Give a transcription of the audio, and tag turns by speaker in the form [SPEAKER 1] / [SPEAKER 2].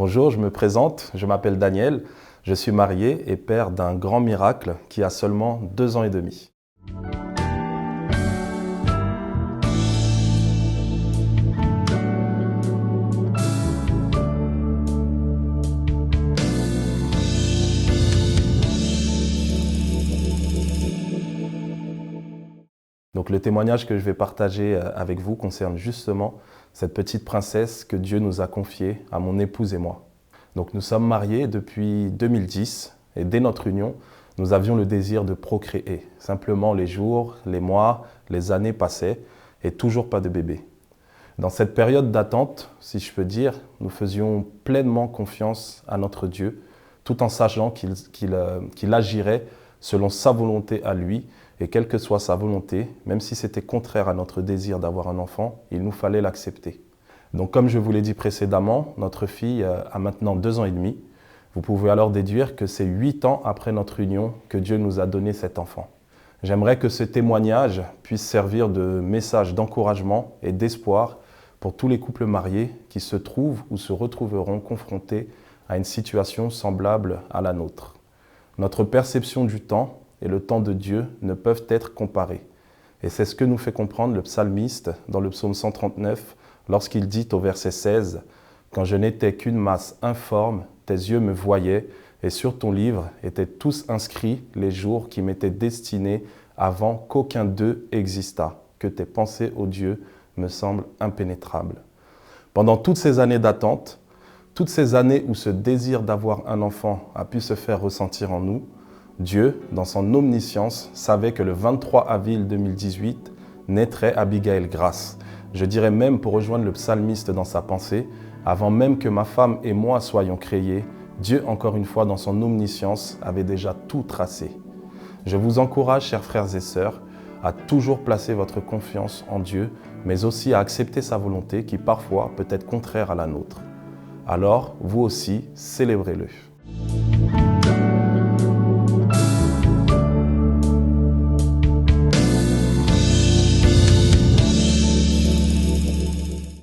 [SPEAKER 1] Bonjour, je me présente, je m'appelle Daniel, je suis marié et père d'un grand miracle qui a seulement 2 ans et demi. Donc le témoignage que je vais partager avec vous concerne justement cette petite princesse que Dieu nous a confiée à mon épouse et moi. Donc nous sommes mariés depuis 2010 et dès notre union, nous avions le désir de procréer. Simplement les jours, les mois, les années passaient et toujours pas de bébé. Dans cette période d'attente, si je peux dire, nous faisions pleinement confiance à notre Dieu, tout en sachant qu'il agirait selon sa volonté à lui, et quelle que soit sa volonté, même si c'était contraire à notre désir d'avoir un enfant, il nous fallait l'accepter. Donc comme je vous l'ai dit précédemment, notre fille a maintenant 2 ans et demi. Vous pouvez alors déduire que c'est 8 ans après notre union que Dieu nous a donné cet enfant. J'aimerais que ce témoignage puisse servir de message d'encouragement et d'espoir pour tous les couples mariés qui se trouvent ou se retrouveront confrontés à une situation semblable à la nôtre. Notre perception du temps et le temps de Dieu ne peuvent être comparés. Et c'est ce que nous fait comprendre le psalmiste dans le psaume 139 lorsqu'il dit au verset 16 « Quand je n'étais qu'une masse informe, tes yeux me voyaient et sur ton livre étaient tous inscrits les jours qui m'étaient destinés avant qu'aucun d'eux existât, que tes pensées, ô Dieu, me semblent impénétrables. » Pendant toutes ces années d'attente, toutes ces années où ce désir d'avoir un enfant a pu se faire ressentir en nous, Dieu, dans son omniscience, savait que le 23 avril 2018 naîtrait Abigail Grace. Je dirais même, pour rejoindre le psalmiste dans sa pensée, avant même que ma femme et moi soyons créés, Dieu, encore une fois, dans son omniscience, avait déjà tout tracé. Je vous encourage, chers frères et sœurs, à toujours placer votre confiance en Dieu, mais aussi à accepter sa volonté qui parfois peut être contraire à la nôtre. Alors, vous aussi, célébrez-le.